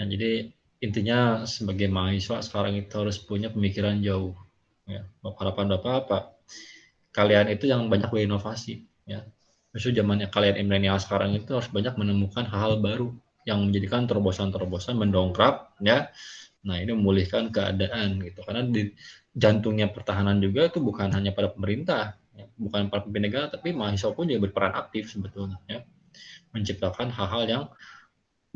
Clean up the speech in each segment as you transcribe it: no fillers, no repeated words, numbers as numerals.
Ya, jadi intinya sebagai mahasiswa sekarang itu harus punya pemikiran jauh. Ya, harapan Bapak apa? Kalian itu yang banyak berinovasi. Ya, justru zamannya kalian milenial sekarang itu harus banyak menemukan hal-hal baru yang menjadikan terobosan-terobosan mendongkrak, ya. Nah, ini memulihkan keadaan gitu. Karena di jantungnya pertahanan juga itu bukan hanya pada pemerintah, ya, bukan para pemimpin negara, tapi mahasiswa pun juga berperan aktif sebetulnya, ya, menciptakan hal-hal yang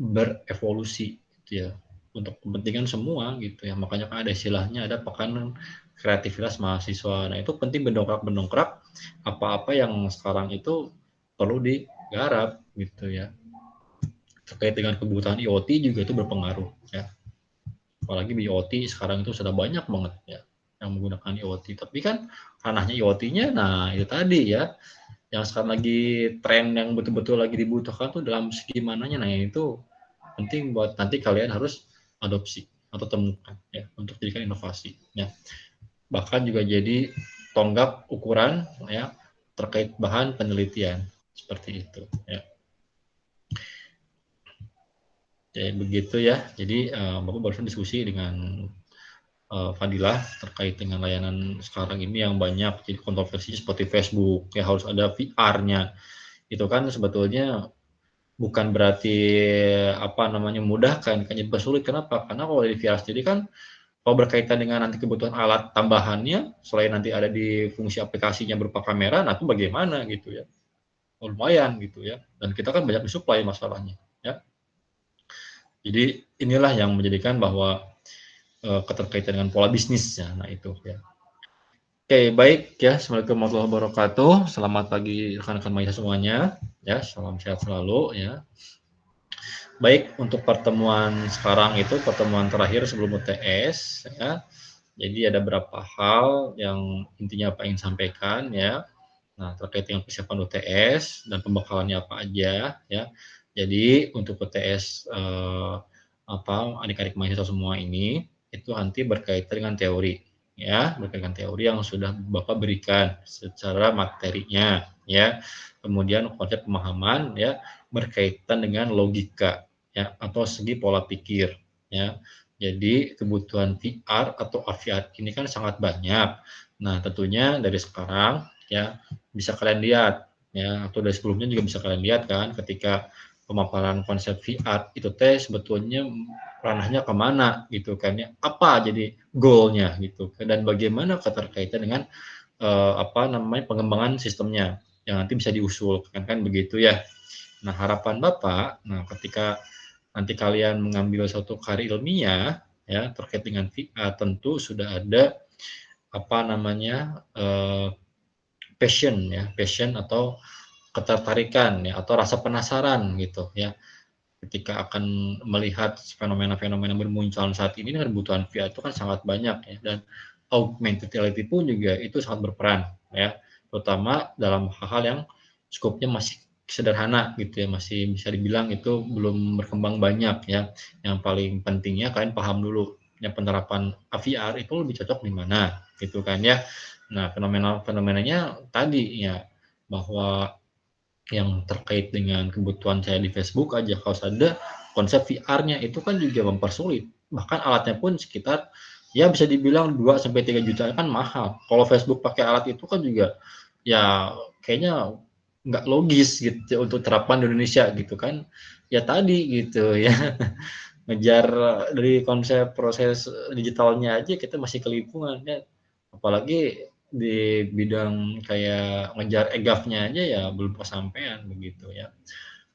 berevolusi gitu ya untuk kepentingan semua gitu ya. Makanya kan ada istilahnya, ada pekan kreativitas mahasiswa. Nah, itu penting mendongkrak apa-apa yang sekarang itu perlu digarap gitu ya. Terkait dengan kebutuhan IoT juga itu berpengaruh ya. Apalagi IoT sekarang itu sudah banyak banget ya yang menggunakan IoT. Tapi kan ranahnya IoT-nya, nah itu tadi ya, yang sekarang lagi tren yang betul-betul lagi dibutuhkan tuh dalam segi mananya. Nah, itu penting buat nanti kalian harus adopsi atau temukan ya untuk jadikan inovasi ya. Bahkan juga jadi tonggak ukuran ya terkait bahan penelitian seperti itu ya. Jadi begitu ya. Jadi Bapak barusan diskusi dengan Fadilah terkait dengan layanan sekarang ini yang banyak jadi kontroversi seperti Facebook ya, harus ada VR-nya. Itu kan sebetulnya bukan berarti apa namanya mudah kan jadi sulit. Kenapa? Karena kalau di VR sendiri kan kalau berkaitan dengan nanti kebutuhan alat tambahannya selain nanti ada di fungsi aplikasinya berupa kamera, nah itu bagaimana gitu ya. Oh, lumayan gitu ya. Dan kita kan banyak disuplai masalahnya ya. Jadi inilah yang menjadikan bahwa keterkaitan dengan pola bisnisnya. Nah itu ya. Oke, baik ya. Assalamualaikum warahmatullahi wabarakatuh. Selamat pagi rekan-rekan mahasiswa semuanya. Ya, salam sehat selalu ya. Baik, untuk pertemuan sekarang itu pertemuan terakhir sebelum UTS ya. Jadi ada beberapa hal yang intinya Pak ingin sampaikan ya. Nah, terkait dengan persiapan UTS dan pembekalannya apa aja ya. Jadi untuk UTS apa adik-adik mahasiswa semua ini itu nanti berkaitan dengan teori ya, berkaitan dengan teori yang sudah Bapak berikan secara materinya ya. Kemudian konsep pemahaman ya berkaitan dengan logika ya atau segi pola pikir ya. Jadi kebutuhan VR atau AR ini kan sangat banyak. Nah, tentunya dari sekarang ya bisa kalian lihat ya atau dari sebelumnya juga bisa kalian lihat kan ketika pemaparan konsep VR itu teh sebetulnya ranahnya kemana gitu kan ya, apa jadi goalnya gitu dan bagaimana keterkaitan dengan apa namanya pengembangan sistemnya yang nanti bisa diusulkan kan begitu ya. Nah, harapan Bapak, nah ketika nanti kalian mengambil suatu karya ilmiah ya terkait dengan VR tentu sudah ada apa namanya passion ya, passion atau ketertarikan ya atau rasa penasaran gitu ya. Ketika akan melihat fenomena-fenomena bermunculan saat ini dengan kebutuhan VR itu kan sangat banyak ya dan augmented reality pun juga itu sangat berperan ya, terutama dalam hal-hal yang skopnya masih sederhana gitu ya, masih bisa dibilang itu belum berkembang banyak ya. Yang paling pentingnya kalian paham dulu yang penerapan VR itu lebih cocok di mana gitu kan ya. Nah, fenomenanya tadi ya bahwa yang terkait dengan kebutuhan saya di Facebook aja kalau ada konsep VR-nya itu kan juga mempersulit. Bahkan alatnya pun sekitar ya bisa dibilang 2 sampai 3 juta kan mahal. Kalau Facebook pakai alat itu kan juga ya kayaknya nggak logis gitu untuk terapan di Indonesia gitu kan. Ya tadi gitu ya. Ngejar dari konsep proses digitalnya aja kita masih kelimpungan ya. Apalagi di bidang kayak ngejar EGAF-nya aja ya belum kesampaian begitu ya.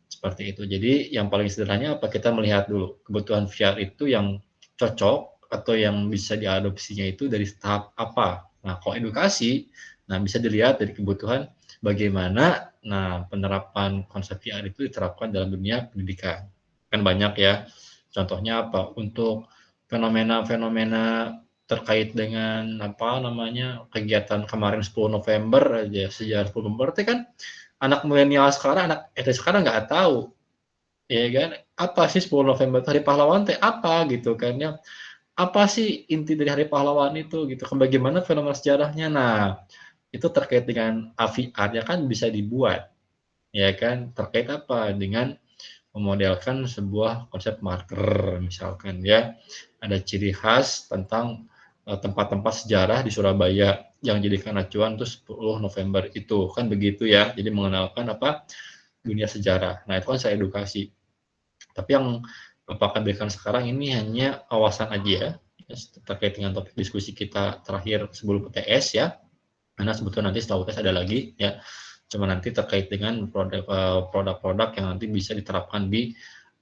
Seperti itu. Jadi yang paling sederhananya apa kita melihat dulu kebutuhan VR itu yang cocok atau yang bisa diadopsinya itu dari tahap apa. Nah, kalau edukasi, nah bisa dilihat dari kebutuhan bagaimana nah penerapan konsep VR itu diterapkan dalam dunia pendidikan. Kan banyak ya. Contohnya apa? Untuk fenomena-fenomena terkait dengan apa namanya kegiatan kemarin 10 November aja sejarah 10 November itu kan anak milenial sekarang anak SD sekarang nggak tahu ya kan apa sih 10 November hari pahlawan teh apa gitu kan ya, apa sih inti dari hari pahlawan itu gitu kan bagaimana fenomena sejarahnya. Nah, itu terkait dengan AVR ya kan bisa dibuat ya kan terkait apa dengan memodelkan sebuah konsep marker misalkan ya. Ada ciri khas tentang tempat-tempat sejarah di Surabaya yang jadikan acuan tuh 10 November itu kan begitu ya. Jadi mengenalkan apa dunia sejarah. Nah, itu kan saya edukasi. Tapi yang Bapak akan berikan sekarang ini hanya awasan aja ya, terkait dengan topik diskusi kita terakhir sebelum UTS ya. Karena sebetulnya nanti setelah UTS ada lagi ya. Cuma nanti terkait dengan produk-produk yang nanti bisa diterapkan di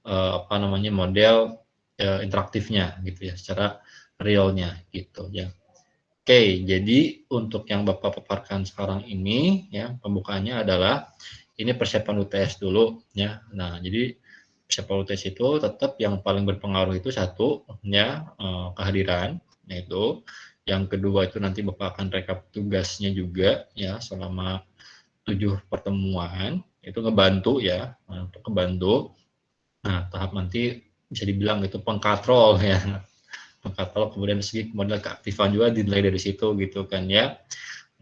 apa namanya model interaktifnya gitu ya, secara realnya gitu ya. Oke, jadi untuk yang Bapak paparkan sekarang ini ya, pembukaannya adalah ini persiapan UTS dulu ya. Nah, jadi persiapan UTS itu tetap yang paling berpengaruh itu satu ya kehadiran, yaitu yang kedua itu nanti Bapak akan rekap tugasnya juga ya selama 7 pertemuan, itu ngebantu ya, untuk ngebantu. Nah, tahap nanti bisa dibilang itu pengkatrol ya, pengkatrol kemudian segi model keaktifan juga dinilai dari situ gitu kan ya.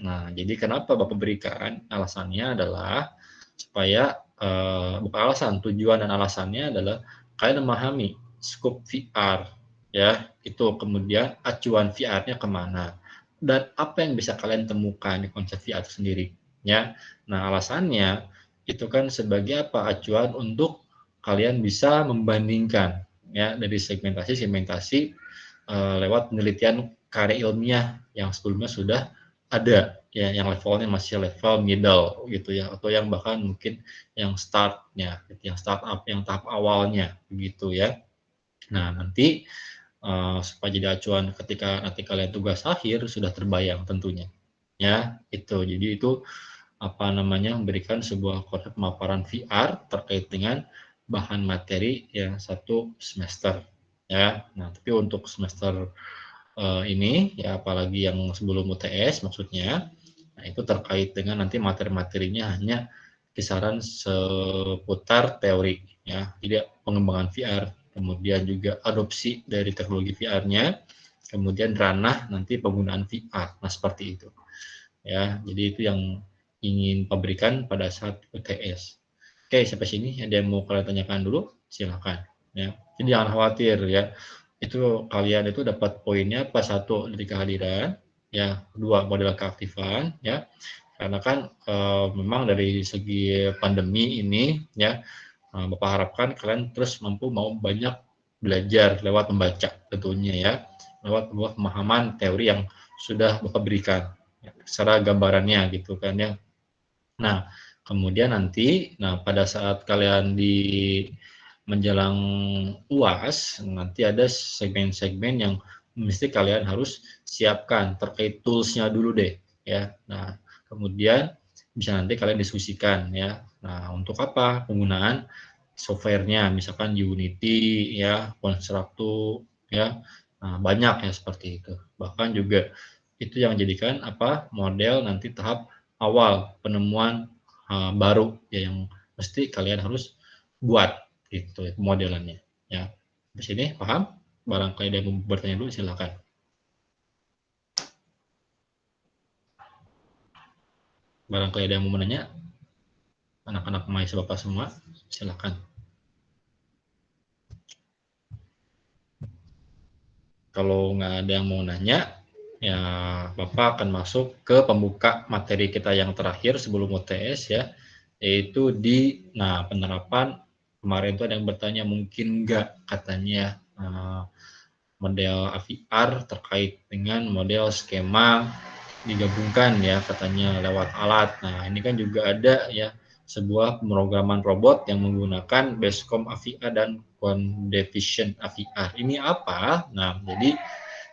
Nah, jadi kenapa Bapak berikan? Alasannya adalah supaya bukan alasan, tujuan dan alasannya adalah kalian memahami scope VR ya, itu kemudian acuan VR-nya kemana dan apa yang bisa kalian temukan di konsep VR itu sendiri ya. Nah, alasannya itu kan sebagai apa? Acuan untuk kalian bisa membandingkan ya dari segmentasi-segmentasi lewat penelitian karya ilmiah yang sebelumnya sudah ada ya, yang levelnya masih level middle gitu ya, atau yang bahkan mungkin yang startnya, yang startup, yang tahap awalnya begitu ya. Nah, nanti supaya jadi acuan ketika nanti kalian tugas akhir sudah terbayang tentunya ya itu. Jadi itu apa namanya memberikan sebuah konsep pemaparan VR terkait dengan bahan materi yang satu semester ya. Nah, tapi untuk semester ini ya apalagi yang sebelum UTS maksudnya, nah itu terkait dengan nanti materi-materinya hanya kisaran seputar teori ya. Jadi pengembangan VR, kemudian juga adopsi dari teknologi VR-nya, kemudian ranah nanti penggunaan VR. Nah, seperti itu. Ya, jadi itu yang ingin pabrikan pada saat UTS. Oke, sampai sini ada yang mau kalian tanyakan dulu? Silakan. Ya, jadi jangan khawatir ya. Itu kalian itu dapat poinnya pas satu dari kehadiran, ya, kedua model keaktifan, ya. Karena kan memang dari segi pandemi ini, ya, Bapak harapkan kalian terus mampu mau banyak belajar lewat membaca tentunya ya, lewat pemahaman teori yang sudah Bapak berikan ya, secara gambarannya gitu kan ya. Nah, kemudian nanti, nah pada saat kalian di menjelang UAS, nanti ada segmen-segmen yang mesti kalian harus siapkan terkait tools-nya dulu deh, ya. Nah, kemudian bisa nanti kalian diskusikan ya. Nah, untuk apa? Penggunaan software-nya, misalkan Unity ya, Constructo ya. Nah, banyak ya seperti itu. Bahkan juga itu yang jadikan apa? Model nanti tahap awal penemuan baru ya yang mesti kalian harus buat gitu ya modelannya ya. Di sini paham? Barangkali ada yang mau bertanya dulu silakan. Barangkali ada yang mau menanya, anak-anak mahasiswa Bapak semua, silakan. Kalau nggak ada yang mau nanya, ya Bapak akan masuk ke pembuka materi kita yang terakhir sebelum UTS ya, yaitu di penerapan. Kemarin itu ada yang bertanya mungkin nggak katanya model VR terkait dengan model skema digabungkan ya katanya lewat alat. Nah, ini kan juga ada ya sebuah pemrograman robot yang menggunakan Basecamp AVIA dan Condevision AVR. Ini apa? Nah, jadi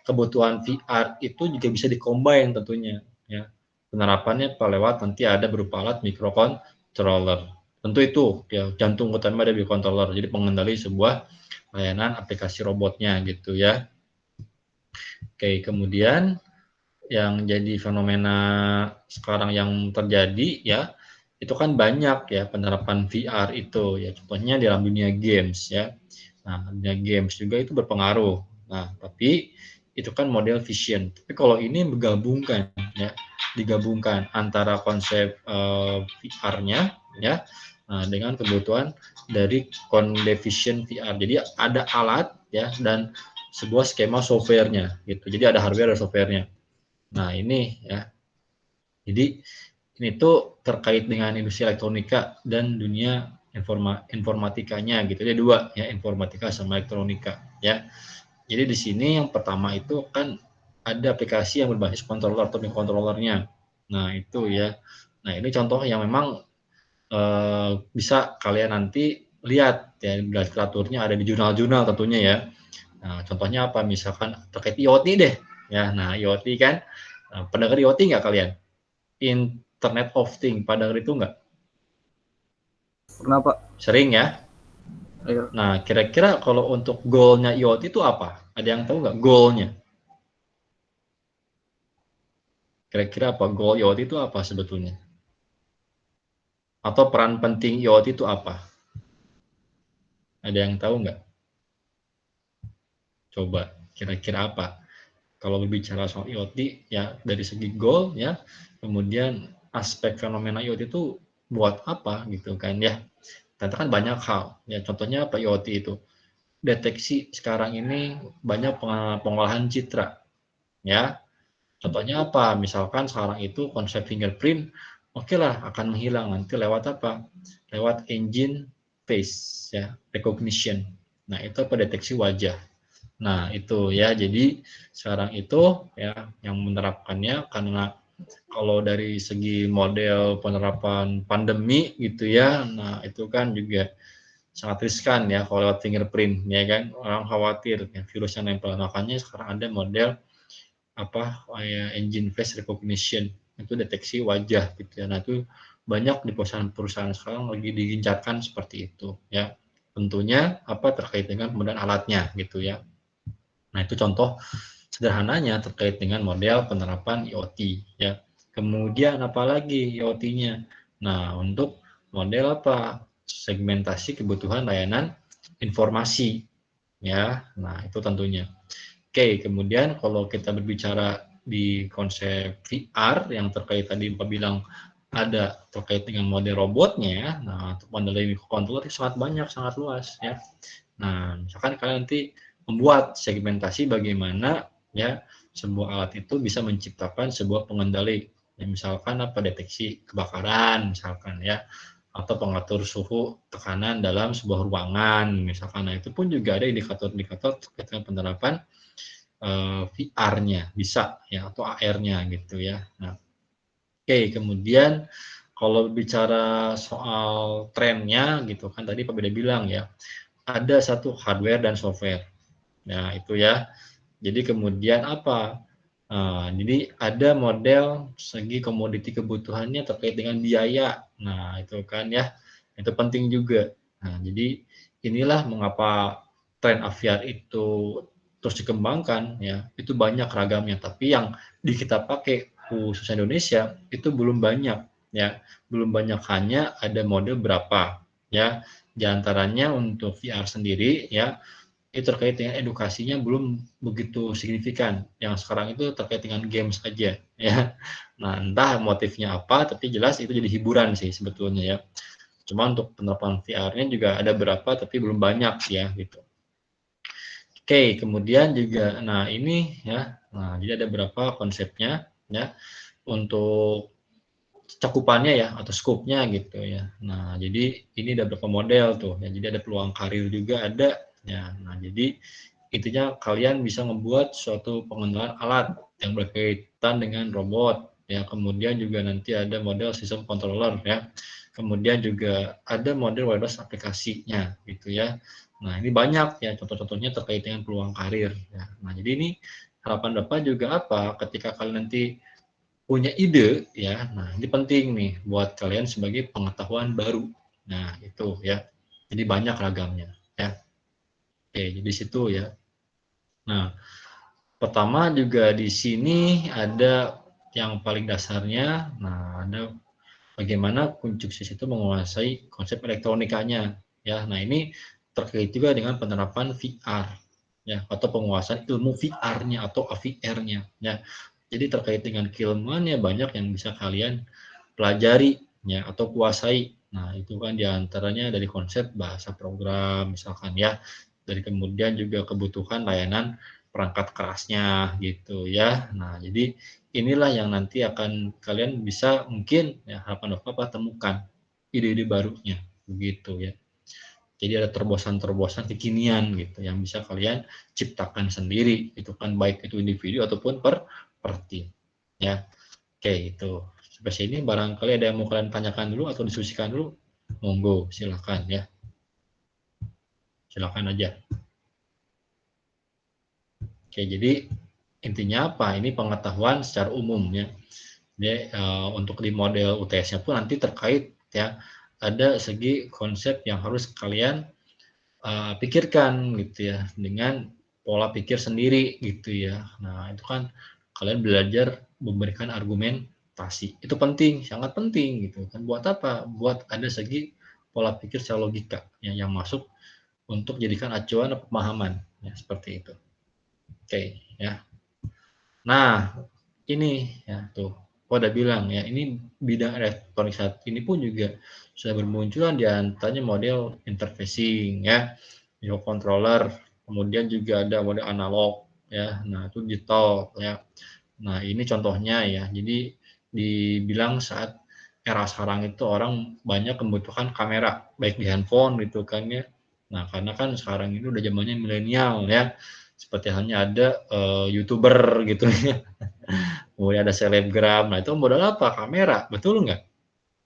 kebutuhan VR itu juga bisa dikombin tentunya ya. Penerapannya lewat nanti ada berupa alat microcontroller. Tentu itu ya jantung utama dari controller. Jadi pengendali sebuah layanan aplikasi robotnya gitu ya. Oke, kemudian yang jadi fenomena sekarang yang terjadi ya itu kan banyak ya penerapan VR itu ya contohnya dalam dunia games ya. Nah, dunia games juga itu berpengaruh. Nah, tapi itu kan model vision. Tapi kalau ini digabungkan antara konsep VR-nya ya Nah, dengan kebutuhan dari Condevision VR. Jadi ada alat ya dan sebuah skema softwarenya gitu. Jadi ada hardware dan softwarenya. Nah, ini ya. Jadi ini tuh terkait dengan industri elektronika dan dunia informatikanya gitu. Jadi dua ya, informatika sama elektronika ya. Jadi di sini yang pertama itu kan ada aplikasi yang berbasis controller atau microcontrollernya. Nah, itu ya. Nah, ini contoh yang memang bisa kalian nanti lihat ya, literaturnya ada di jurnal-jurnal tentunya ya. Nah, contohnya apa? Misalkan terkait IoT deh. Ya, nah IoT kan, pernah dengar IoT nggak kalian? Internet of Things, pada itu nggak? Pernah Pak? Sering ya. Ayo. Nah, kira-kira kalau untuk goalnya IoT itu apa? Ada yang tahu nggak goalnya? Kira-kira apa goal IoT itu apa sebetulnya? Atau peran penting IoT itu apa? Ada yang tahu nggak? Coba, kira-kira apa? Kalau berbicara soal IoT, ya dari segi goal ya, kemudian aspek fenomena IoT itu buat apa gitu kan ya. Ternyata kan banyak hal. Ya contohnya apa IoT itu? Deteksi sekarang ini banyak pengolahan citra ya. Contohnya apa? Misalkan sekarang itu konsep fingerprint, oke lah akan menghilang nanti lewat apa? Lewat engine face ya, recognition. Nah, itu apa deteksi wajah. Nah, itu ya. Jadi sekarang itu ya yang menerapkannya karena kalau dari segi model penerapan pandemi gitu ya, nah itu kan juga sangat riskan ya kalau lewat fingerprint ya kan, orang khawatir ya virus yang nempel. Makanya sekarang ada model apa kayak engine face recognition itu deteksi wajah gitu ya. Nah itu banyak di perusahaan-perusahaan sekarang lagi digencarkan seperti itu ya. Tentunya apa terkait dengan kemudian alatnya gitu ya. Nah itu contoh sederhananya terkait dengan model penerapan IoT ya. Kemudian apalagi IoT-nya? Nah, untuk model apa? Segmentasi kebutuhan layanan informasi ya. Nah, itu tentunya. Oke, kemudian kalau kita berbicara di konsep VR yang terkait tadi Pak bilang ada terkait dengan model robotnya, nah untuk model microcontroller itu sangat banyak, sangat luas ya. Nah, misalkan kalian nanti membuat segmentasi bagaimana ya sebuah alat itu bisa menciptakan sebuah pengendali. Ya, misalkan apa deteksi kebakaran misalkan ya atau pengatur suhu tekanan dalam sebuah ruangan misalkan. Nah, itu pun juga ada indikator-indikator terkait dengan penerapan VR-nya bisa ya atau AR-nya gitu ya. Nah, oke, kemudian kalau bicara soal trennya gitu kan tadi Pak Beda bilang ya ada satu hardware dan software. Nah, itu ya. Jadi kemudian apa? Jadi ada model segi komoditi kebutuhannya terkait dengan biaya. Nah, itu kan ya. Itu penting juga. Nah, jadi inilah mengapa tren AVR itu terus dikembangkan ya. Itu banyak ragamnya, tapi yang di kita pakai khusus Indonesia itu belum banyak ya. Belum banyak, hanya ada model berapa ya. Di antaranya untuk VR sendiri ya itu terkait dengan edukasinya belum begitu signifikan. Yang sekarang itu terkait dengan games aja ya. Nah, entah motifnya apa, tapi jelas itu jadi hiburan sih sebetulnya ya. Cuma untuk penerapan VR-nya juga ada berapa, tapi belum banyak sih ya gitu. Oke, kemudian juga, nah ini ya, nah jadi ada berapa konsepnya ya untuk cakupannya ya atau scope-nya gitu ya. Nah, jadi ini ada beberapa model tuh ya. Jadi ada peluang karir juga ada ya. Nah, jadi intinya kalian bisa membuat suatu pengenalan alat yang berkaitan dengan robot ya. Kemudian juga nanti ada model sistem controller ya. Kemudian juga ada model wireless aplikasinya gitu ya. Nah, ini banyak ya contoh-contohnya terkait dengan peluang karir ya. Nah, jadi ini harapan Bapak juga apa ketika kalian nanti punya ide ya. Nah, ini penting nih buat kalian sebagai pengetahuan baru. Nah, itu ya. Jadi banyak ragamnya ya. Oke, jadi situ ya. Nah, pertama juga di sini ada yang paling dasarnya. Nah, ada bagaimana kunci sukses itu menguasai konsep elektronikanya ya. Nah, ini terkait juga dengan penerapan VR ya atau penguasaan ilmu VR-nya atau AVR-nya ya. Jadi terkait dengan keilmuannya banyak yang bisa kalian pelajari ya atau kuasai. Nah, itu kan diantaranya dari konsep bahasa program misalkan ya, dari kemudian juga kebutuhan layanan perangkat kerasnya gitu ya. Nah, jadi inilah yang nanti akan kalian bisa mungkin ya harapan Bapak temukan ide-ide barunya begitu ya. Jadi ada terobosan-terobosan kekinian gitu yang bisa kalian ciptakan sendiri itu kan baik itu individu ataupun per tim ya. Oke, itu. Sampai sini barangkali ada yang mau kalian tanyakan dulu atau diskusikan dulu. Monggo, silakan ya. Silakan aja. Oke, jadi intinya apa? Ini pengetahuan secara umum ya. Jadi untuk di model UTS-nya pun nanti terkait ya ada segi konsep yang harus kalian pikirkan gitu ya dengan pola pikir sendiri gitu ya. Nah, itu kan kalian belajar memberikan argumentasi. Itu penting, sangat penting gitu kan. Buat apa? Buat ada segi pola pikir secara logika ya, yang masuk untuk jadikan acuan pemahaman ya seperti itu. Oke ya. Nah, ini ya tuh aku udah bilang ya ini bidang elektronik saat ini pun juga sudah bermunculan di antaranya model interfacing ya, microcontroller, kemudian juga ada model analog ya, nah itu digital ya. Nah ini contohnya ya, jadi dibilang saat era sekarang itu orang banyak membutuhkan kamera baik di handphone gitu kan ya. Nah karena kan sekarang ini udah zamannya milenial ya, seperti halnya ada youtuber gitu ya. Kemudian ada selebgram, nah itu modal apa? Kamera, betul nggak?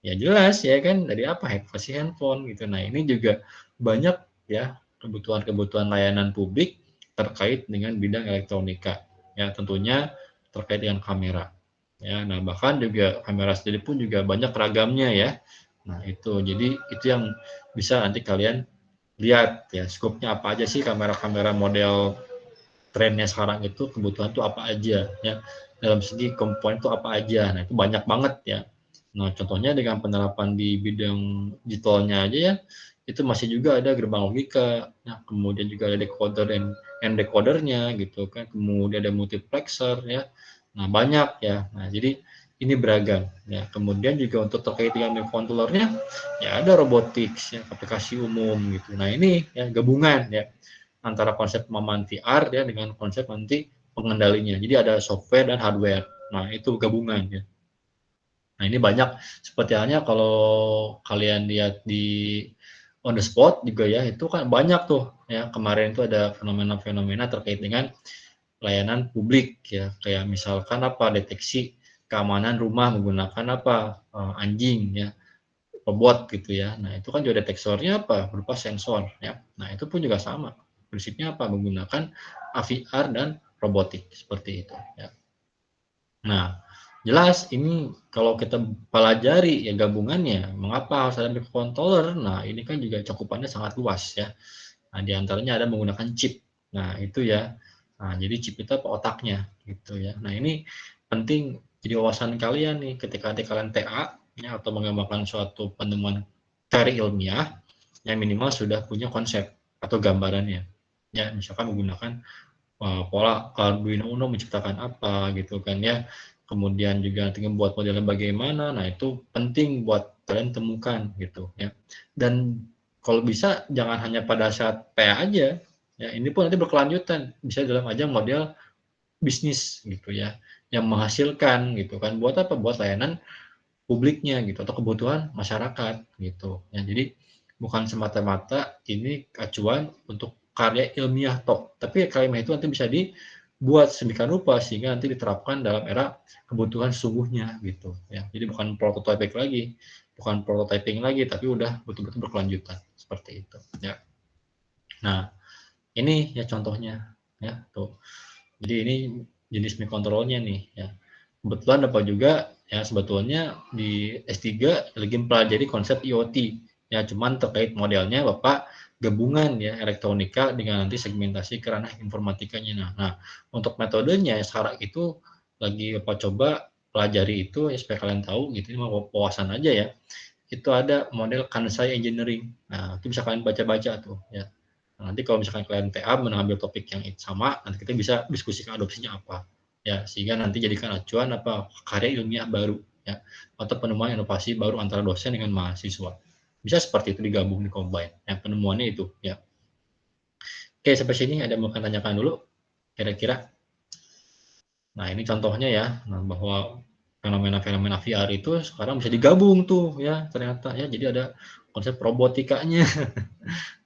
Ya jelas ya kan, dari apa? Kasih handphone gitu. Nah ini juga banyak ya kebutuhan-kebutuhan layanan publik terkait dengan bidang elektronika. Ya tentunya terkait dengan kamera. Ya, nah bahkan juga kamera sendiri pun juga banyak ragamnya ya. Nah itu, jadi itu yang bisa nanti kalian lihat ya, skopnya apa aja sih kamera-kamera model trennya sekarang itu kebutuhan tuh apa aja ya dalam segi komponen itu apa aja. Nah itu banyak banget ya. Nah contohnya dengan penerapan di bidang digitalnya aja ya itu masih juga ada gerbang logika, nah, kemudian juga ada decoder dan encodernya gitu kan, kemudian ada multiplexer ya, nah banyak ya. Nah jadi ini beragam ya. Kemudian juga untuk terkait dengan controllernya ya ada robotics ya, aplikasi umum gitu. Nah ini ya gabungan ya antara konsep pemahaman VR ya dengan konsep nanti pengendalinya. Jadi ada software dan hardware. Nah, itu gabungan ya. Nah, ini banyak seperti halnya kalau kalian lihat di on the spot juga ya, itu kan banyak tuh ya. Kemarin itu ada fenomena-fenomena terkait dengan layanan publik ya, kayak misalkan apa deteksi keamanan rumah menggunakan apa anjing ya, robot gitu ya. Nah, itu kan juga detektornya apa? Berupa sensor ya. Nah, itu pun juga sama. Prinsipnya apa? Menggunakan AVR dan robotik seperti itu ya. Nah, jelas ini kalau kita pelajari ya gabungannya, mengapa harus ada microcontroller? Nah, ini kan juga cakupannya sangat luas ya. Nah, di antaranya ada menggunakan chip. Nah, itu ya. Nah, jadi chip itu apa otaknya gitu ya. Nah, ini penting jadi wawasan kalian nih ketika nanti kalian TA ya, atau mengembangkan suatu penemuan teori ilmiah yang minimal sudah punya konsep atau gambarannya. Ya, misalkan menggunakan pola Arduino Uno menciptakan apa gitu kan ya. Kemudian juga nanti membuat modelnya bagaimana. Nah, itu penting buat kalian temukan gitu ya. Dan kalau bisa jangan hanya pada saat PA aja. Ya, ini pun nanti berkelanjutan bisa dalam ajang model bisnis gitu ya. Yang menghasilkan gitu kan. Buat apa? Buat layanan publiknya gitu atau kebutuhan masyarakat gitu. Ya, jadi bukan semata-mata ini acuan untuk karya ilmiah tok, tapi karya ilmiah itu nanti bisa dibuat sedemikian rupa sehingga nanti diterapkan dalam era kebutuhan sungguhnya gitu ya. Jadi bukan prototyping lagi, bukan prototyping lagi, tapi udah betul-betul berkelanjutan seperti itu ya. Nah, ini ya contohnya ya tuh. Jadi ini jenis mikrokontrolnya nih ya. Kebetulan dapat juga ya sebetulnya di S3 lagi mempelajari konsep IoT ya, cuman terkait modelnya Bapak gabungan ya elektronika dengan nanti segmentasi ke ranah informatikanya. Nah, untuk metodenya sekarang itu lagi Bapak coba pelajari itu ya supaya kalian tahu gitu, ini mau wawasan aja ya. Itu ada model Kansai Engineering. Nah, itu bisa kalian baca-baca tuh ya. Nah, nanti kalau misalkan kalian TA mengambil topik yang sama, nanti kita bisa diskusikan adopsinya apa ya, sehingga nanti jadikan acuan apa karya ilmiah baru ya atau penemuan inovasi baru antara dosen dengan mahasiswa Bisa seperti itu digabung di combine. Yang penemuannya itu ya. Oke, sampai sini ada mau tanyakan dulu kira-kira. Nah, ini contohnya ya, nah, bahwa fenomena-fenomena VR itu sekarang bisa digabung tuh ya ternyata ya. Jadi ada konsep robotikanya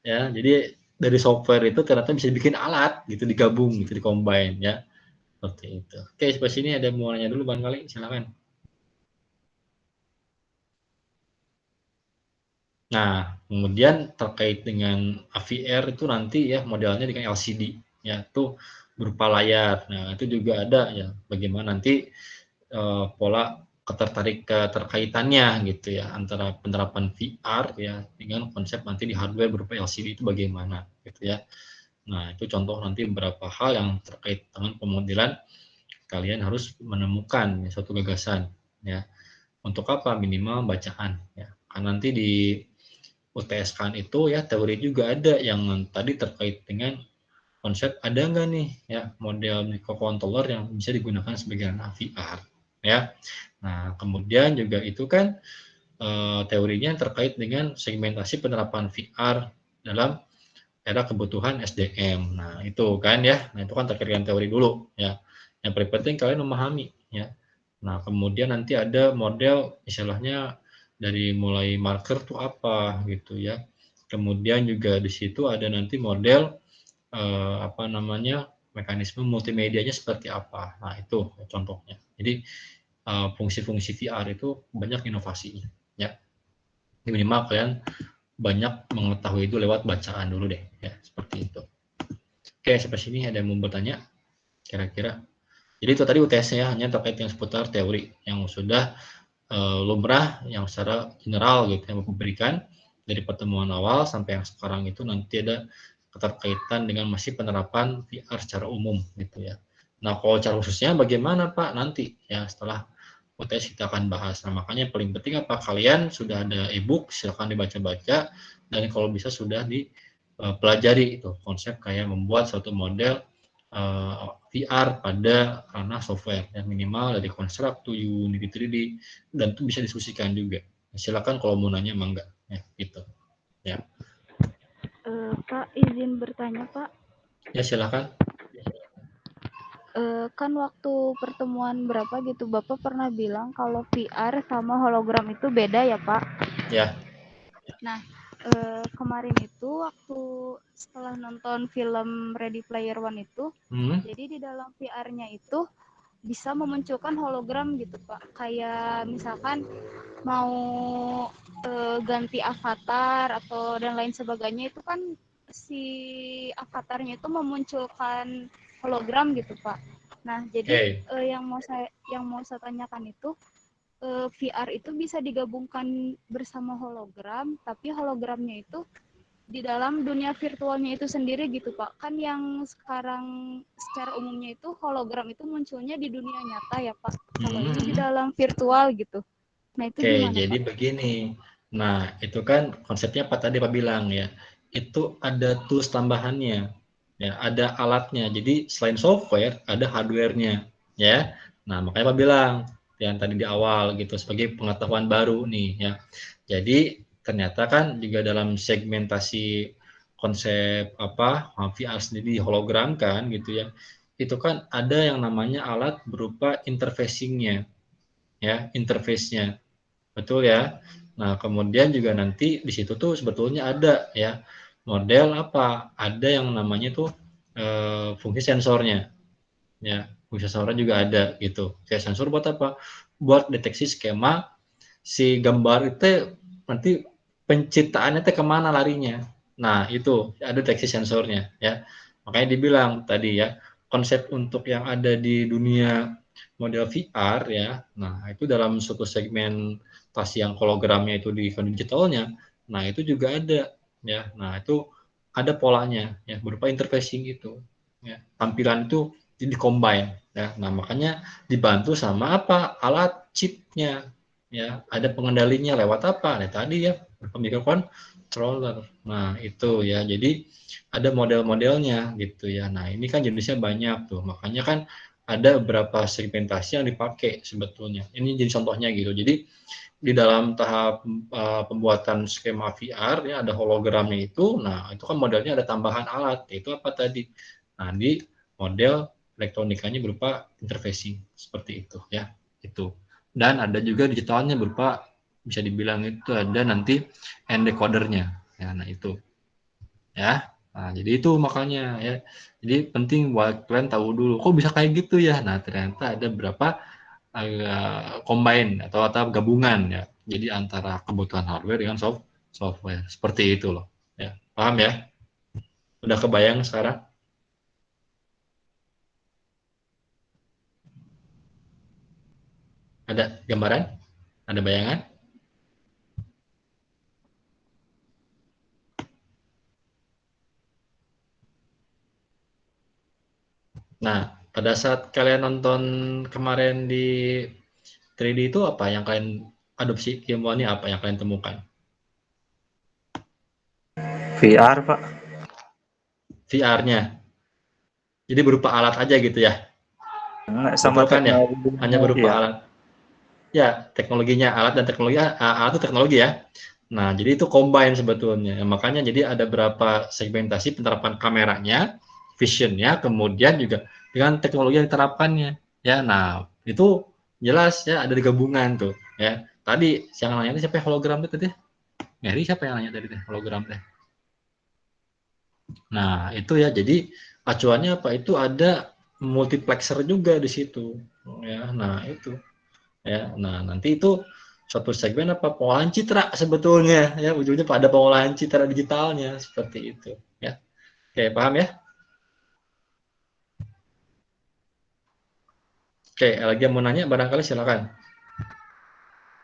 ya. Jadi dari software itu ternyata bisa bikin alat gitu digabung gitu di combine ya. Seperti itu. Oke, sampai sini ada mau nanya dulu barangkali, silakan. Nah, kemudian terkait dengan AVR itu nanti ya modelnya dengan LCD ya, itu berupa layar. Nah, itu juga ada ya bagaimana nanti pola keterkaitannya gitu ya antara penerapan VR ya dengan konsep nanti di hardware berupa LCD itu bagaimana gitu ya. Nah, itu contoh nanti beberapa hal yang terkait dengan pemodelan kalian harus menemukan ya, suatu gagasan ya. Untuk apa? Minimal bacaan ya. Karena nanti di UTS-kan itu ya teori juga ada yang tadi terkait dengan konsep ada nggak nih ya model microcontroller yang bisa digunakan sebagai VR ya. Nah, kemudian juga itu kan teorinya terkait dengan segmentasi penerapan VR dalam era kebutuhan SDM. Nah, itu kan ya. Nah, itu kan terkait dengan teori dulu ya. Yang paling penting kalian memahami ya. Nah, kemudian nanti ada model istilahnya dari mulai marker tuh apa gitu ya. Kemudian juga di situ ada nanti model apa namanya mekanisme multimedianya seperti apa. Nah, itu contohnya. Jadi fungsi-fungsi VR itu banyak inovasinya ya. Minimal kalian banyak mengetahui itu lewat bacaan dulu deh ya, seperti itu. Oke, sampai sini ada yang mau bertanya kira-kira. Jadi itu tadi UTS-nya hanya terkait yang seputar teori yang sudah lumrah yang secara general gitu yang memberikan dari pertemuan awal sampai yang sekarang itu nanti ada keterkaitan dengan masih penerapan VR secara umum gitu ya. Nah, kalau cara khususnya bagaimana Pak nanti ya setelah UTS kita akan bahas. Nah, makanya yang paling penting apa kalian sudah ada e-book silakan dibaca-baca dan kalau bisa sudah dipelajari itu konsep kayak membuat suatu model VR pada ranah software yang minimal dari Construct to Unity 3D dan itu bisa diskusikan juga. Silakan kalau mau nanya emang enggak ya gitu. Ya. Pak, izin bertanya, Pak. Ya silakan. Kan waktu pertemuan berapa gitu, Bapak pernah bilang kalau VR sama hologram itu beda ya, Pak? Ya. Nah, kemarin itu waktu setelah nonton film Ready Player One itu, jadi di dalam VR-nya itu bisa memunculkan hologram gitu, Pak. Kayak misalkan mau ganti avatar atau dan lain sebagainya itu kan si avatarnya itu memunculkan hologram gitu, Pak. Nah, jadi yang mau saya tanyakan itu VR itu bisa digabungkan bersama hologram, tapi hologramnya itu di dalam dunia virtualnya itu sendiri gitu, Pak. Kan yang sekarang secara umumnya itu hologram itu munculnya di dunia nyata ya, Pak. Kalau ini di dalam virtual gitu. Nah, itu gimana, jadi Pak? begini. Nah, itu kan konsepnya apa tadi Pak bilang ya. Itu ada tools tambahannya. Ya, ada alatnya. Jadi selain software ada hardware-nya, ya. Nah, makanya Pak bilang yang tadi di awal gitu sebagai pengetahuan baru nih ya. Jadi ternyata kan juga dalam segmentasi konsep apa VR sendiri hologram kan gitu ya. Itu kan ada yang namanya alat berupa interfacing-nya ya, interface-nya. Betul ya. Nah, kemudian juga nanti di situ tuh sebetulnya ada ya model apa? Ada yang namanya tuh fungsi sensornya. Ya, fungsi sensornya juga ada gitu. Kayak sensor buat apa? Buat deteksi skema si gambar itu nanti penciptaannya teh kemana larinya. Nah, itu ada deteksi sensornya ya. Makanya dibilang tadi ya, konsep untuk yang ada di dunia model VR ya. Nah, itu dalam suatu segmentasi yang hologramnya itu di digitalnya. Nah, itu juga ada ya. Nah, itu ada polanya ya berupa interfacing itu. Ya. Tampilan itu di combine ya. Nah, makanya dibantu sama apa? Alat chipnya ya. Ada pengendalinya lewat apa? Nah, tadi ya microcontroller. Nah, itu ya. Jadi ada model-modelnya gitu ya. Nah, ini kan jenisnya banyak tuh. Makanya kan ada beberapa segmentasi yang dipakai sebetulnya. Ini jadi contohnya gitu. Jadi di dalam tahap pembuatan skema VR ya ada hologramnya itu. Nah, itu kan modelnya ada tambahan alat, yaitu apa tadi? Nah, di model elektronikanya berupa interfacing seperti itu ya. Itu. Dan ada juga digitalnya berupa bisa dibilang itu ada nanti encodernya. Ya, nah itu. Ya. Nah, jadi itu makanya ya. Jadi penting buat kalian tahu dulu, kok bisa kayak gitu ya. Nah, ternyata ada berapa combine atau gabungan ya. Jadi antara kebutuhan hardware dengan software. Seperti itu loh. Ya, paham ya? Udah kebayang sekarang? Ada gambaran? Ada bayangan? Nah, pada saat kalian nonton kemarin di 3D itu apa yang kalian adopsi ilmuannya, apa yang kalian temukan? VR, Pak. VR-nya. Jadi berupa alat aja gitu ya. Sama Betul kan ya? Hanya teknologinya, berupa iya. alat. Ya, teknologinya, alat dan teknologi, alat itu teknologi ya. Nah, jadi itu combine sebetulnya. Makanya jadi ada berapa segmentasi penerapan kameranya, visionnya, kemudian juga dengan teknologi yang diterapkannya. Ya, nah itu jelas ya ada di gabungan tuh. Ya, tadi yang nanya siapa yang hologram itu tadi? Ngeri siapa yang nanya tadi hologram teh? Nah, itu ya. Jadi acuannya apa? Itu ada multiplexer juga di situ. Ya, nah itu. Ya, nah nanti itu suatu segmen apa pengolahan citra sebetulnya ya ujungnya pada pengolahan citra digitalnya seperti itu ya. Oke, paham ya? Oke, lagi yang mau nanya barangkali silakan.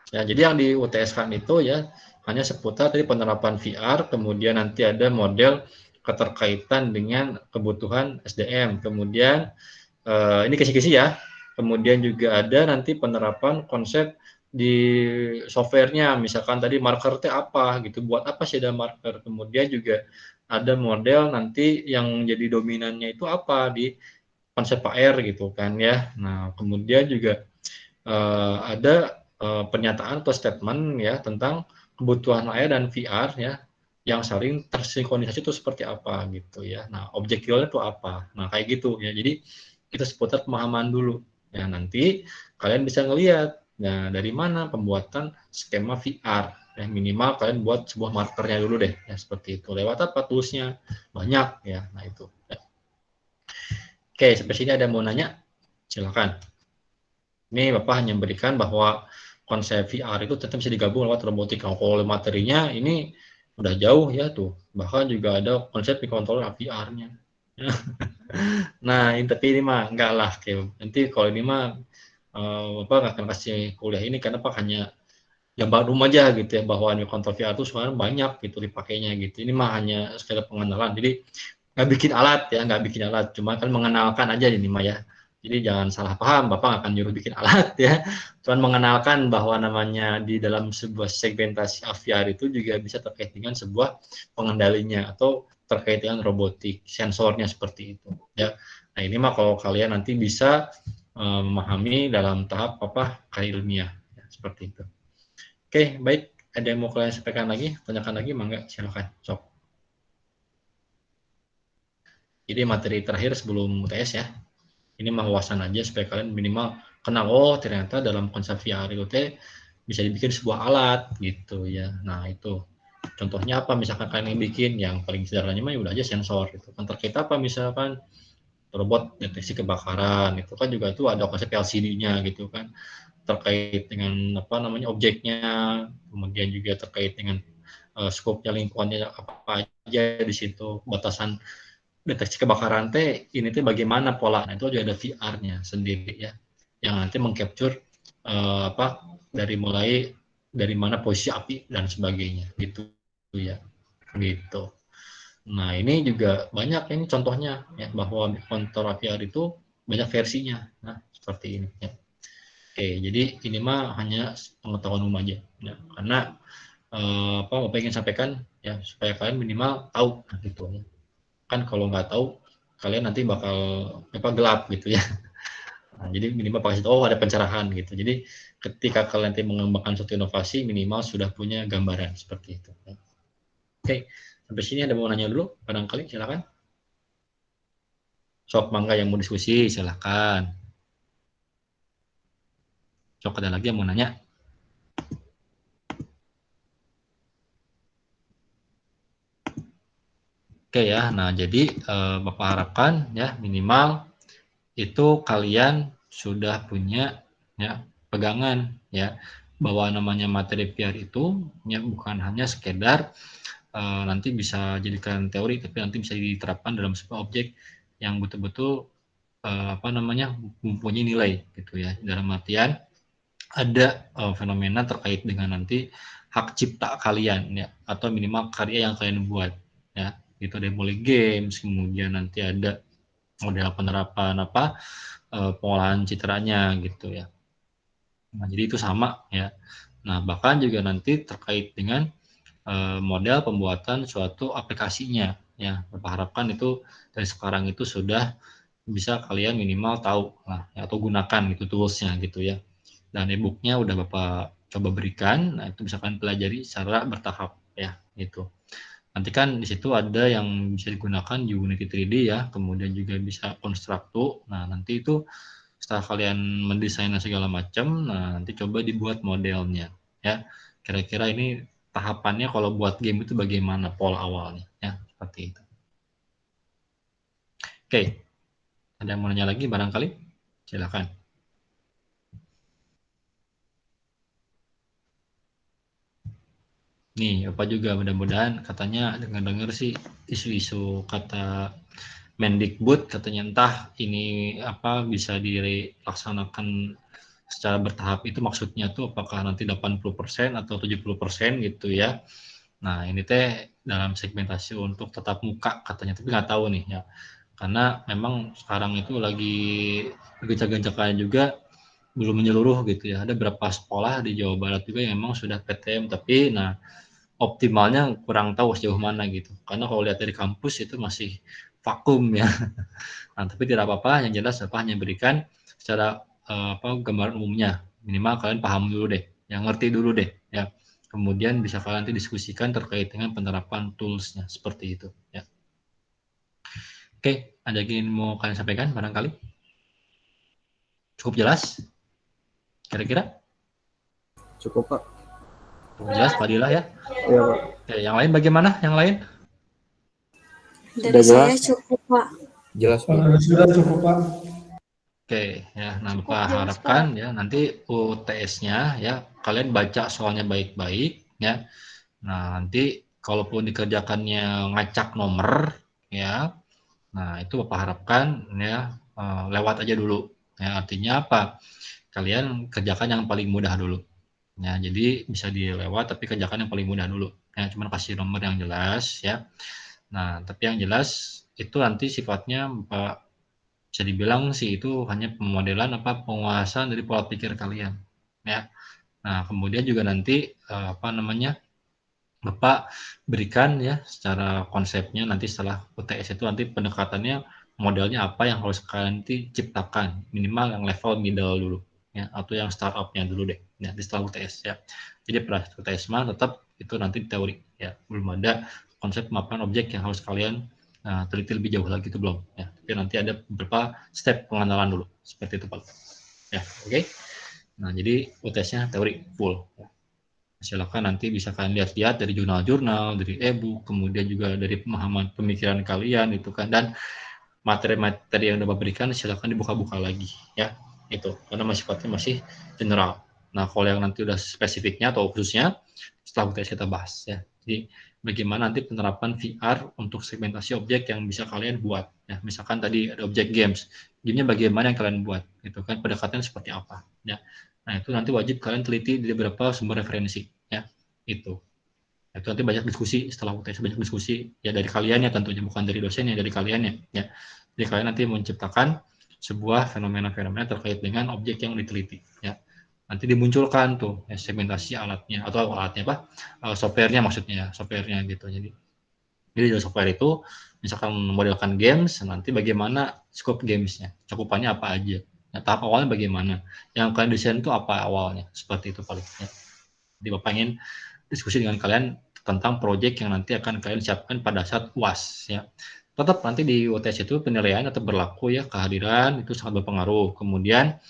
Ya, jadi yang di UTS kan itu ya hanya seputar tadi penerapan VR, kemudian nanti ada model keterkaitan dengan kebutuhan SDM, kemudian ini kisi-kisi ya. Kemudian juga ada nanti penerapan konsep di softwarenya, misalkan tadi marker itu apa gitu, buat apa sih ada marker. Kemudian juga ada model nanti yang jadi dominannya itu apa di konsep AR gitu kan ya. Nah, kemudian juga ada pernyataan atau statement ya tentang kebutuhan AR dan VR ya yang saling tersinkronisasi itu seperti apa gitu ya. Nah, objek realnya itu apa. Nah, kayak gitu ya. Jadi kita seputar pemahaman dulu. Ya, nanti kalian bisa ngelihat nah dari mana pembuatan skema VR. Ya, minimal kalian buat sebuah markernya dulu deh ya seperti itu. Lewat apa toolsnya? Banyak ya. Nah, itu. Ya. Oke, sampai sini ada mau nanya? Silakan. Ini Bapak hanya memberikan bahwa konsep VR itu tetap bisa digabung lewat robotika. Kalau materinya ini udah jauh ya tuh. Bahkan juga ada konsep controller VR-nya. Nah, ini tapi ini mah enggak lah. Nanti kalau ini mah Bapak nggak akan kasih kuliah ini karena Pak hanya gambar rumah aja gitu ya bahwa ini kontrol VR itu sekarang banyak gitu dipakainya gitu. Ini mah hanya sekedar pengenalan. Jadi nggak bikin alat ya, nggak bikin alat. Cuma kan mengenalkan aja ini mah ya. Jadi jangan salah paham, Bapak nggak akan nyuruh bikin alat ya. Cuman mengenalkan bahwa namanya di dalam sebuah segmentasi VR itu juga bisa terkait dengan sebuah pengendalinya atau terkait dengan robotik, sensornya seperti itu ya. Nah, ini mah kalau kalian nanti bisa memahami dalam tahap apa karya ilmiah ya, seperti itu. Oke, baik. Ada yang mau kalian sampaikan lagi? Tanyakan lagi, mangga silakan. Sok. Jadi materi terakhir sebelum UTS ya. Ini mah wawasan aja supaya kalian minimal kenal oh ternyata dalam konsep VR itu bisa dibikin sebuah alat gitu ya. Nah, itu. Contohnya apa misalkan kalian yang bikin yang paling sederhananya mah udah aja sensor gitu. Kan terkait apa misalkan robot deteksi kebakaran itu kan juga itu ada konsep LCD-nya gitu kan terkait dengan apa namanya objeknya kemudian juga terkait dengan skopnya lingkungannya apa aja di situ batasan deteksi kebakaran teh ini teh bagaimana pola nah, itu juga ada VR-nya sendiri ya yang nanti mengcapture apa dari mana posisi api dan sebagainya gitu ya gitu. Nah ini juga banyak ini contohnya ya bahwa kontrol VR itu banyak versinya. Nah seperti ini ya. Oke jadi ini mah hanya pengetahuan umum aja ya. Karena apa Bapak ingin sampaikan ya supaya kalian minimal tahu nah, gitu ya. Kan kalau nggak tahu kalian nanti bakal apa gelap gitu ya Nah, jadi minimal pakai situ, ada pencerahan gitu. Jadi ketika kalian nanti mengembangkan suatu inovasi, minimal sudah punya gambaran seperti itu. Oke, sampai sini ada mau nanya dulu? Barangkali silakan. Sok mangga yang mau diskusi, silakan. Sok ada lagi yang mau nanya? Oke ya, nah jadi Bapak harapkan ya minimal itu kalian sudah punya ya pegangan ya bahwa namanya materi PR itu ya bukan hanya sekedar nanti bisa jadikan teori, tapi nanti bisa diterapkan dalam sebuah objek yang betul-betul mempunyai nilai gitu ya. Dalam artian ada fenomena terkait dengan nanti hak cipta kalian ya atau minimal karya yang kalian buat ya. Itu ada mulai games, kemudian nanti ada model penerapan pengolahan citranya gitu ya. Nah, jadi itu sama ya. Nah, bahkan juga nanti terkait dengan model pembuatan suatu aplikasinya ya. Bapak harapkan itu dari sekarang itu sudah bisa kalian minimal tahu lah ya, atau gunakan gitu toolsnya gitu ya. Dan e-booknya udah Bapak coba berikan, nah itu bisa kalian pelajari secara bertahap ya gitu. Nanti kan di situ ada yang bisa digunakan di Unity 3D ya, kemudian juga bisa Constructo. Nah, nanti itu setelah kalian mendesain segala macam, nah nanti coba dibuat modelnya ya. Kira-kira ini tahapannya kalau buat game itu bagaimana pola awalnya ya, seperti itu. Oke. Ada yang mau nanya lagi barangkali? Silakan. Nih, Bapak juga mudah-mudahan katanya dengar-dengar sih isu-isu kata Mendikbud katanya entah ini bisa dilaksanakan secara bertahap itu maksudnya tuh apakah nanti 80% atau 70% gitu ya. Nah, ini teh dalam segmentasi untuk tetap muka katanya, tapi nggak tahu nih ya. Karena memang sekarang itu lagi gencak-gencakannya juga belum menyeluruh gitu ya. Ada beberapa sekolah di Jawa Barat juga yang memang sudah PTM, tapi nah optimalnya kurang tahu sejauh mana gitu. Karena kalau lihat dari kampus itu masih vakum ya. Nah, tapi tidak apa-apa, yang jelas hanya berikan secara gambaran umumnya. Minimal kalian paham dulu deh, yang ngerti dulu deh ya. Kemudian bisa kalian nanti diskusikan terkait dengan penerapan toolsnya seperti itu ya. Oke, ada yang mau kalian sampaikan barangkali? Cukup jelas? Kira-kira? Cukup, Pak. Cukup jelas, Pak Dila ya? Iya, Pak. Oke, yang lain bagaimana? Yang lain? Dari saya cukup, Pak. Jelas, Pak. Sudah cukup, Pak. Oke, ya, nah Cukup Bapak jelas, harapkan Pak. ya nanti UTS-nya ya kalian baca soalnya baik-baik ya. Nah, nanti kalaupun dikerjakannya ngacak nomor ya, nah itu Bapak harapkan ya lewat aja dulu. Ya, artinya apa? Kalian kerjakan yang paling mudah dulu. Ya, jadi bisa dilewat tapi kerjakan yang paling mudah dulu. Ya, cuman kasih nomor yang jelas ya. Nah, tapi yang jelas itu nanti sifatnya Bapak bisa dibilang sih itu hanya pemodelan penguasaan dari pola pikir kalian ya. Nah, kemudian juga nanti Bapak berikan ya secara konsepnya nanti setelah UTS itu nanti pendekatannya modelnya apa yang harus kalian nanti ciptakan minimal yang level middle dulu ya atau yang startupnya dulu deh ya di setelah UTS ya. Jadi pada UTS mah tetap itu nanti teori ya, belum ada konsep pemaparan objek yang harus kalian teliti lebih jauh lagi itu belum ya, tapi nanti ada beberapa step pengenalan dulu seperti itu Pak ya. Oke. Nah, jadi UTS-nya teori full ya. Silakan nanti bisa kalian lihat-lihat dari jurnal-jurnal, dari e-book, kemudian juga dari pemahaman pemikiran kalian itu kan, dan materi-materi yang udah berikan silakan dibuka-buka lagi ya itu karena sifatnya masih general. Nah, kalau yang nanti udah spesifiknya atau khususnya setelah UTS kita bahas ya. Jadi bagaimana nanti penerapan VR untuk segmentasi objek yang bisa kalian buat ya. Misalkan tadi ada objek games, gamenya bagaimana yang kalian buat gitu kan, pendekatannya seperti apa ya. Nah, itu nanti wajib kalian teliti di beberapa sumber referensi ya. Itu nanti banyak diskusi setelah UTS, banyak diskusi ya dari kalian ya tentunya, bukan dari dosen ya, dari kalian ya. Jadi kalian nanti menciptakan sebuah fenomena-fenomena terkait dengan objek yang diteliti ya. Nanti dimunculkan tuh ya, segmentasi alatnya atau softwarenya maksudnya, softwarenya gitu. Jadi dari software itu misalkan modelkan games, nanti bagaimana scope gamesnya, cakupannya apa aja Nah, tahap awalnya bagaimana? Yang kalian desain itu apa awalnya? Seperti itu paling. Ya. Jadi Bapak ingin diskusi dengan kalian tentang proyek yang nanti akan kalian siapkan pada saat UAS. Ya. Tetap nanti di UTS itu penilaian tetap berlaku ya, kehadiran itu sangat berpengaruh. Kemudian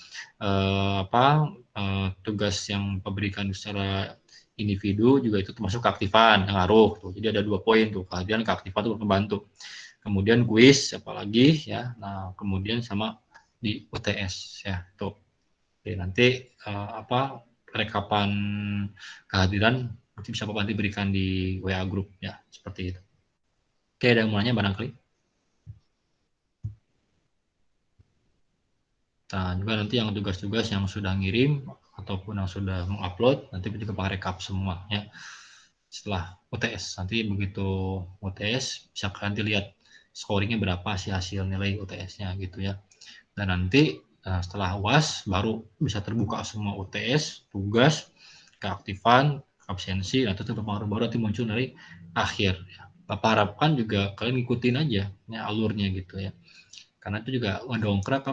tugas yang diberikan secara individu juga itu termasuk keaktifan yang ngaruh tuh. Jadi ada 2 poin tuh, kehadiran keaktifan itu membantu. Kemudian kuis apalagi ya. Nah, kemudian sama di UTS ya tuh. Oke, nanti rekapan kehadiran bisa Bapak nanti berikan di WA group ya, seperti itu. Oke, ada yang mau nanya barangkali? Nah, juga nanti yang tugas-tugas yang sudah ngirim ataupun yang sudah mengupload nanti juga bakal rekap semua ya. Setelah UTS, nanti begitu UTS bisa kalian lihat scoringnya berapa sih hasil nilai UTS-nya gitu ya. Dan nanti setelah UAS baru bisa terbuka semua UTS, tugas, keaktifan, absensi, nah itu berpengaruh baru nanti muncul dari akhir. Ya. Bapak harapkan juga kalian ngikutin aja ya, alurnya gitu ya. Karena itu juga mendongkrak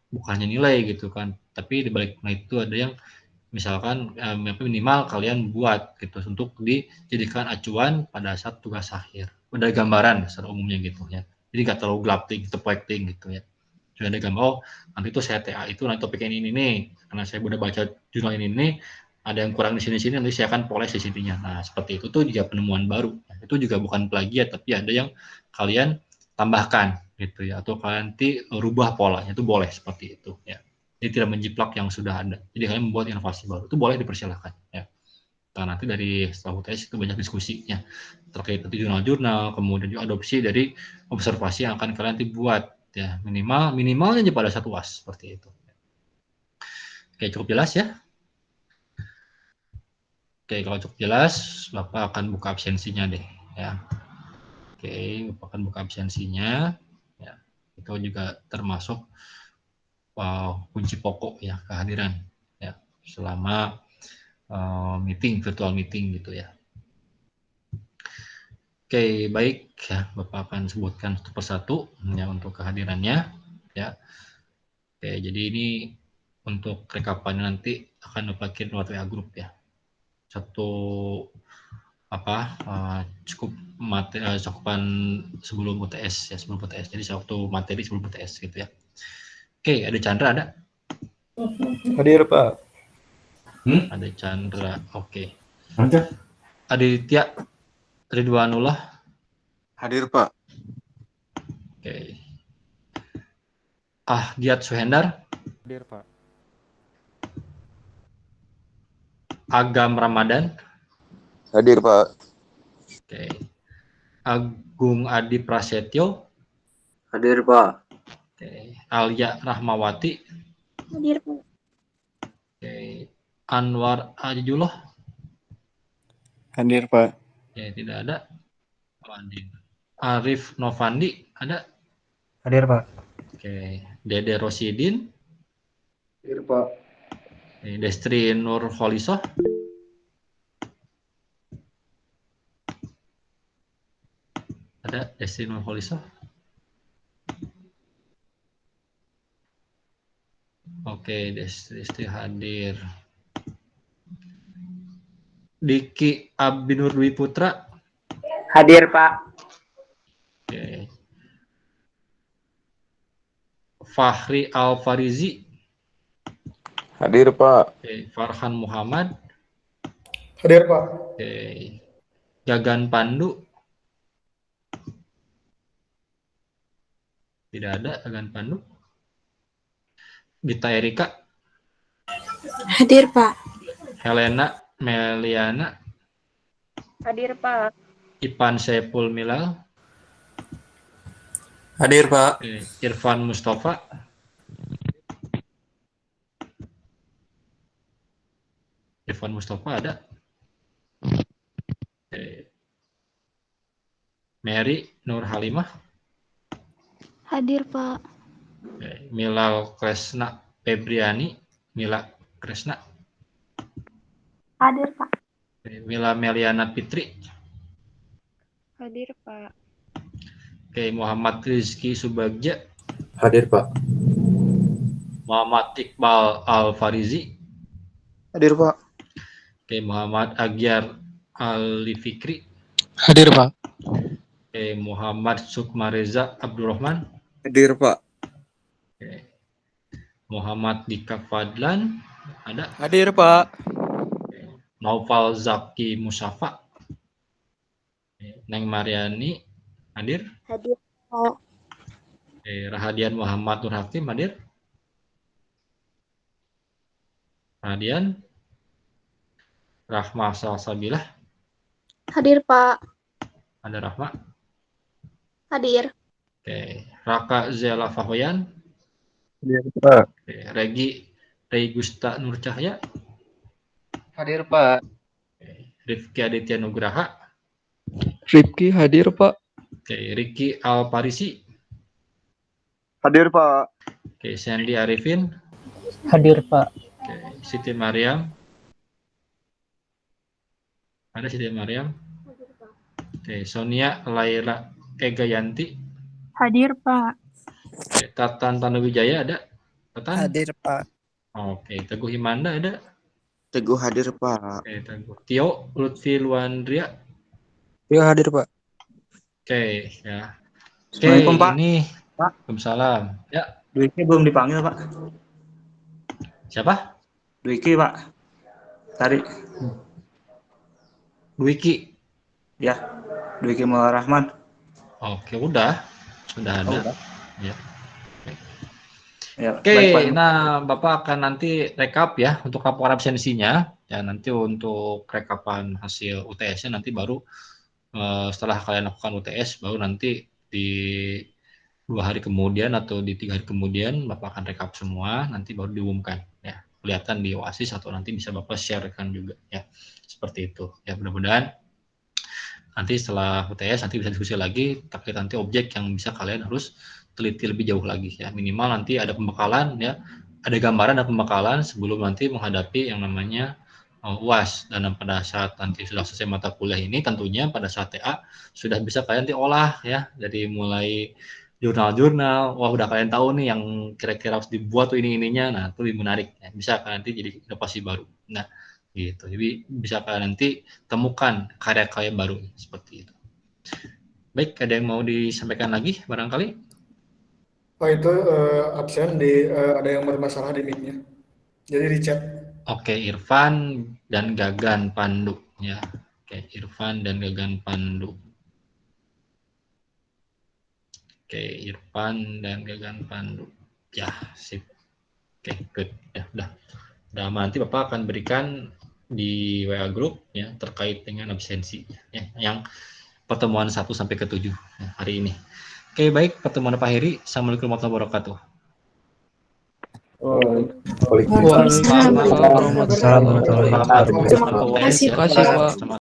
bukannya nilai gitu kan, tapi di balik itu ada yang misalkan minimal kalian buat gitu untuk dijadikan acuan pada saat tugas akhir. Udah gambaran secara umumnya gitu ya. Jadi nggak terlalu gelap gitu ya. Sudah ada gambar, nanti itu saya TA itu nanti topik ini nih, karena saya udah baca jurnal ini nih, ada yang kurang di sini-sini, nanti saya akan poles di sininya. Nah, seperti itu tuh juga penemuan baru. Itu juga bukan plagiat, tapi ada yang kalian tambahkan gitu ya, atau kalian nanti rubah polanya, itu boleh seperti itu ya. Jadi tidak menjiplak yang sudah ada. Jadi kalian membuat inovasi baru, itu boleh dipersilakan ya. Nah, nanti dari setelah UTS itu banyak diskusinya terkait nanti jurnal-jurnal, kemudian juga adopsi dari observasi yang akan kalian nanti buat ya, minimalnya aja pada satu UAS seperti itu. Oke, cukup jelas ya. Oke, kalau cukup jelas, Bapak akan buka absensinya deh ya. Oke, Bapak akan buka absensinya ya. Itu juga termasuk kunci pokok ya, kehadiran ya selama virtual meeting gitu ya. Oke, baik ya, Bapak akan sebutkan satu persatu ya untuk kehadirannya ya. Oke, jadi ini untuk rekapannya nanti akan Bapak kirim lewat WA group ya. Satu cukup materi cakupan sebelum UTS ya, sebelum UTS. Jadi satu materi sebelum UTS gitu ya. Oke, ada Chandra ada? Hadir, Pak. Ada Chandra. Oke. Ada. Aditya Ridwanullah. Hadir, Pak. Oke. Ahdiat Suhendar. Hadir, Pak. Agam Ramadan. Hadir, Pak. Oke. Agung Adi Prasetyo. Hadir, Pak. Oke. Alia Rahmawati. Hadir, Pak. Oke. Anwar Ajullah. Hadir, Pak. Oke, tidak ada. Arif Novandi ada? Hadir, Pak. Oke. Dede Rosidin. Hadir, Pak. Oke. Destri Nur Holisoh. Ada Destri Nur Holisoh. Oke, Destri hadir. Diki Abinur Dwi Putra. Hadir, Pak. Oke. Fahri Al-Farizi. Hadir, Pak. Oke. Farhan Muhammad. Hadir, Pak. Oke. Gagan Pandu. Tidak ada Gagan Pandu. Gita Erika. Hadir, Pak. Helena Meliana. Hadir, Pak. Ipan Saiful Milal. Hadir, Pak. Oke. Irfan Mustafa. Irfan Mustafa ada. Oke. Mary Nur Halimah. Hadir, Pak. Oke. Milal Kresna Febriani. Mila Kresna. Hadir, Pak. Oke. Mila Meliana Fitri. Hadir, Pak. Oke. Muhammad Rizky Subagja. Hadir, Pak. Muhammad Iqbal Al-Farizi. Hadir, Pak. Oke, Muhammad Agyar Al-Fikri. Hadir, Pak. Oke, Muhammad Sukmareza Abdurrahman. Hadir, Pak. Oke. Muhammad Dika Fadlan. Ada? Hadir, Pak. Oke. Naufal Zaki Musafa. Oke. Neng Mariani. Hadir? Hadir, Pak. Oke. Rahadian Muhammad Nur Hakim. Hadir? Rahadian. Rahma Salsabilah. Hadir, Pak. Ada Rahma. Hadir. Oke. Raka Zela Fahoyan. Hadir, Pak. Oke. Rey Gusta Nur Cahya. Hadir, Pak. Oke. Rifki Aditya Nugraha. Rifki hadir, Pak. Oke. Riki Al Parisi. Hadir, Pak. Oke. Sandy Arifin. Hadir, Pak. Oke. Siti Mariam. Ada Siti Mariam. Oke. Sonia Laila Egayanti. Hadir, Pak. Oke. Tatan Tanuwijaya ada? Tatan? Hadir, Pak. Oke. Teguh Himanda ada? Teguh hadir, Pak. Oke. Teguh. Tio Lutfi Luandria. Yo hadir, Pak. Oke. Ya. Oke. Assalamualaikum, Pak. Ini. Pak. Waalaikumsalam. Ya. Dwiki belum dipanggil, Pak. Siapa? Dwiki, Pak. Tadi. Dwiki. Ya. Dwiki Maulana Rahman. Oke. Sudah ada. udah. Ya. Ya, Oke, baik, Pak. nah Bapak akan nanti rekap ya untuk laporan absensinya. Ya nanti untuk rekapan hasil UTS-nya nanti baru setelah kalian lakukan UTS baru nanti di 2 hari kemudian atau di 3 hari kemudian Bapak akan rekap semua, nanti baru diumumkan ya. Kelihatan di Oasis atau nanti bisa Bapak share-kan juga ya. Seperti itu. Ya mudah-mudahan nanti setelah UTS nanti bisa diskusi lagi terkait nanti objek yang bisa kalian harus teliti lebih jauh lagi ya, minimal nanti ada pembekalan ya, ada gambaran dan pembekalan sebelum nanti menghadapi yang namanya UAS, dan pada saat nanti sudah selesai mata kuliah ini tentunya pada saat TA sudah bisa kalian diolah ya, dari mulai jurnal-jurnal, wah udah kalian tahu nih yang kira-kira harus dibuat tuh ininya, nah itu lebih menarik ya, bisa kalian nanti jadi inovasi baru, nah gitu, jadi bisa kalian nanti temukan karya-karya baru seperti itu. Baik, ada yang mau disampaikan lagi barangkali? Pak, itu absen ada yang bermasalah di mic-nya. Jadi di chat. Oke, Irfan dan Gagan Pandu ya. Oke, Irfan dan Gagan Pandu. Oke, Irfan dan Gagan Pandu. Ya, sip. Oke, good. Ya, udah. Udah, nanti Bapak akan berikan di WA group ya terkait dengan absensi ya, yang pertemuan 1 sampai ke 7 ya, hari ini. Oke, baik, pertemuan Pak Heri. Assalamualaikum warahmatullahi wabarakatuh. Waalaikumsalam warahmatullahi wabarakatuh. Terima kasih, Pak. Pak.